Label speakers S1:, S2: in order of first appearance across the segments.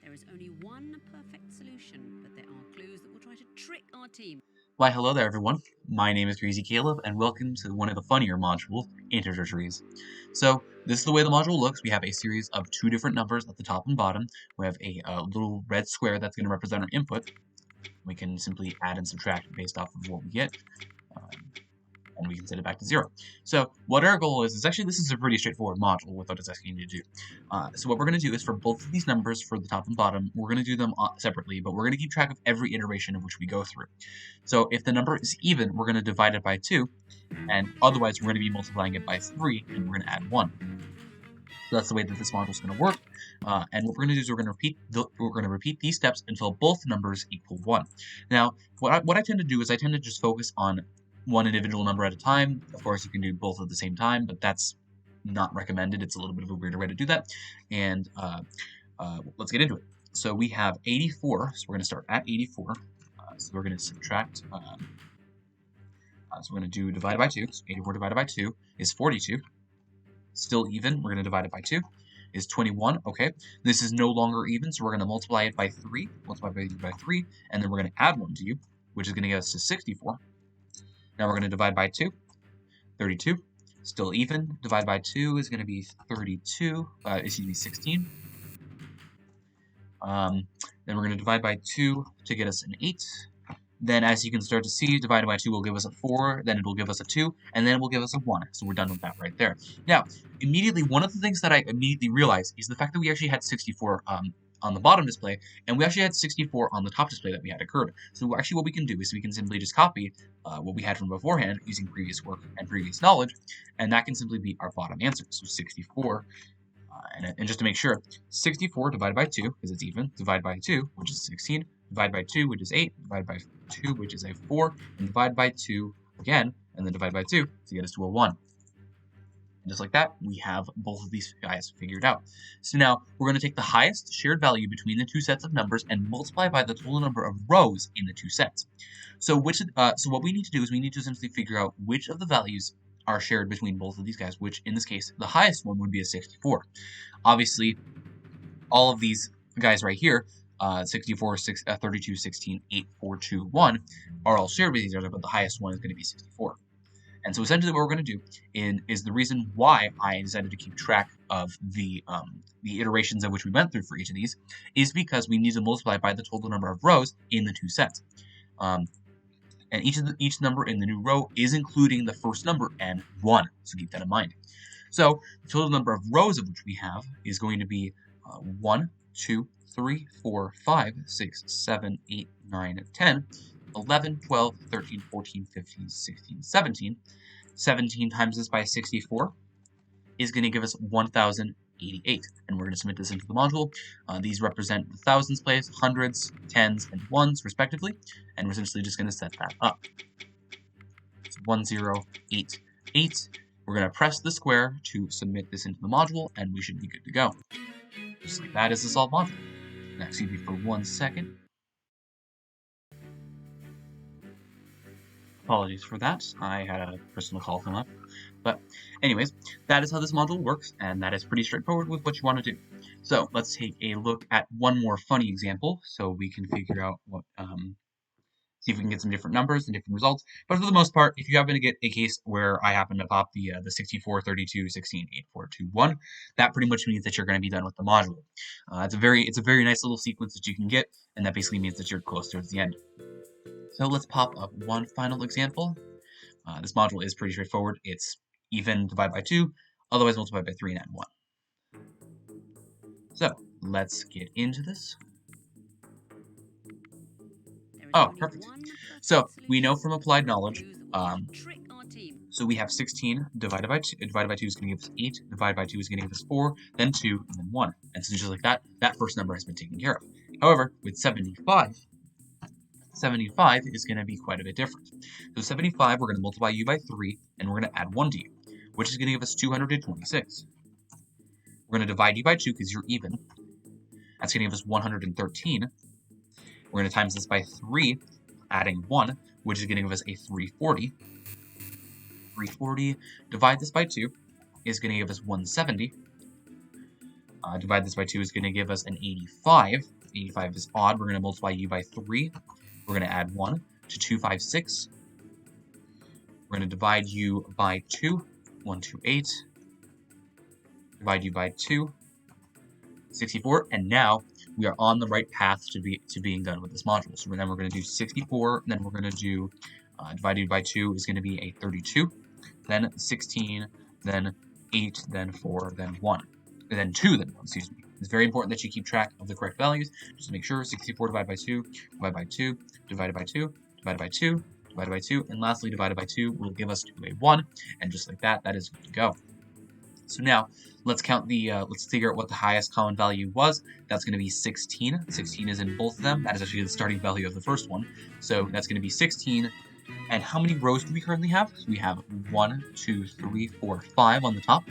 S1: There is only one perfect solution, but there are clues that will try to trick our team.
S2: Why, hello there, everyone. My name is Crazy Caleb, and welcome to one of the funnier modules, integer trees. So, this is the way the module looks. We have a series of two different numbers at the top and bottom. We have a little red square that's going to represent our input. We can simply add and subtract based off of what we get. And we can set it back to 0. So what our goal is actually this is a pretty straightforward module with what it's asking you to do. So what we're going to do is for both of these numbers, for the top and bottom, we're going to do them separately, but we're going to keep track of every iteration of which we go through. So if the number is even, we're going to divide it by 2, and otherwise we're going to be multiplying it by 3, and we're going to add 1. So that's the way that this module is going to work. And what we're going to do is we're going to repeat these steps until both numbers equal 1. Now, what I tend to do is I tend to just focus on one individual number at a time. Of course, you can do both at the same time, but that's not recommended. It's a little bit of a weirder way to do that. And let's get into it. So we have 84. So we're going to start at 84. So we're going to subtract. So we're going to do divided by 2. So 84 divided by 2 is 42. Still even. We're going to divide it by 2. Is 21. Okay. This is no longer even, so we're going to multiply it by 3. Multiply by 3, and then we're going to add 1 to you, which is going to get us to 64. Now we're going to divide by 2, 32, still even. Divide by 2 is going to be 16. Then we're going to divide by 2 to get us an 8. Then, as you can start to see, divided by 2 will give us a 4, then it will give us a 2, and then it will give us a 1. So we're done with that right there. Now, immediately, one of the things that I immediately realized is the fact that we actually had 64 on the bottom display, and we actually had 64 on the top display that we had occurred. So actually what we can do is we can simply just copy what we had from beforehand using previous work and previous knowledge, and that can simply be our bottom answer. So 64, and just to make sure, 64 divided by 2, because it's even, divided by 2, which is 16, divided by 2, which is 8, divided by 2, which is a 4, and divided by 2 again, and then divide by 2 to get us to a 1. And just like that, we have both of these guys figured out. So now we're going to take the highest shared value between the two sets of numbers and multiply by the total number of rows in the two sets. So what we need to do is we need to essentially figure out which of the values are shared between both of these guys, which in this case, the highest one would be a 64. Obviously, all of these guys right here, 64, 32, 16, 8, 4, 2, 1, are all shared with each other, but the highest one is going to be 64. And so essentially what we're going to do is the reason why I decided to keep track of the iterations of which we went through for each of these is because we need to multiply by the total number of rows in the two sets. And each number in the new row is including the first number and 1, so keep that in mind. So the total number of rows of which we have is going to be 1, 2, 3, 4, 5, 6, 7, 8, 9, 10, 11, 12, 13, 14, 15, 16, 17. 17 times this by 64 is going to give us 1,088. And we're going to submit this into the module. These represent the thousands place, hundreds, tens, and ones, respectively. And we're essentially just going to set that up. So 1088. We're going to press the square to submit this into the module, and we should be good to go. Just like that is the solved module. Now, excuse me for 1 second. Apologies for that. I had a personal call come up. But anyways, that is how this module works, and that is pretty straightforward with what you want to do. So let's take a look at one more funny example so we can figure out what, see if we can get some different numbers and different results. But for the most part, if you happen to get a case where I happen to pop the 64, 32, 16, 8, 4, 2, 1, that pretty much means that you're going to be done with the module. It's a very nice little sequence that you can get, and that basically means that you're close towards the end. So let's pop up one final example. This module is pretty straightforward. It's even divided by 2, otherwise multiply by 3 and add 1. So let's get into this. Oh, perfect. So we know from applied knowledge, so we have 16 divided by 2 is going to give us 8, divided by 2 is going to give us 4, then 2, and then 1. And so just like that, that first number has been taken care of. However, with 75 is going to be quite a bit different. So 75, we're going to multiply you by 3, and we're going to add 1 to you, which is going to give us 226. We're going to divide you by 2 because you're even. That's going to give us 113. We're going to times this by 3, adding 1, which is going to give us a 340. 340, divide this by 2, is going to give us 170. Divide this by 2 is going to give us an 85. 85 is odd. We're going to multiply u by 3. We're going to add 1 to 256. We're going to divide u by 2. 128. Divide u by 2. 64. And now we are on the right path to being done with this module. So then we're going to do 64. Then we're going to do divided by 2 is going to be a 32. Then 16. Then 8. Then 4. Then 1. And then 2. Then 1. Excuse me. It's very important that you keep track of the correct values. Just to make sure 64 divided by 2, divided by 2, divided by 2, divided by 2, divided by 2, and lastly divided by 2 will give us to a 1. And just like that, that is good to go. So now let's count the, let's figure out what the highest common value was. That's going to be 16. 16 is in both of them. That is actually the starting value of the first one. So that's going to be 16. And how many rows do we currently have? So we have 1, 2, 3, 4, 5 on the top.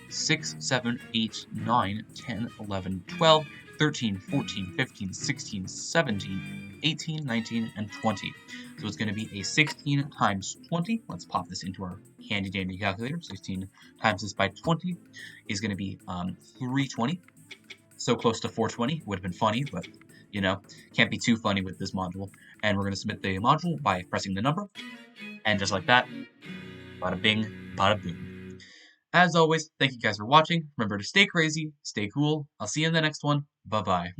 S2: 6, 7, 8, 9, 10, 11, 12, 13, 14, 15, 16, 17, 18, 19, and 20. So it's going to be a 16 times 20. Let's pop this into our handy dandy calculator. 16 times this by 20 is going to be 320. So close to 420. Would have been funny, but you know, can't be too funny with this module. And we're going to submit the module by pressing the number. And just like that, bada bing, bada boom. As always, thank you guys for watching. Remember to stay crazy, stay cool. I'll see you in the next one. Bye-bye.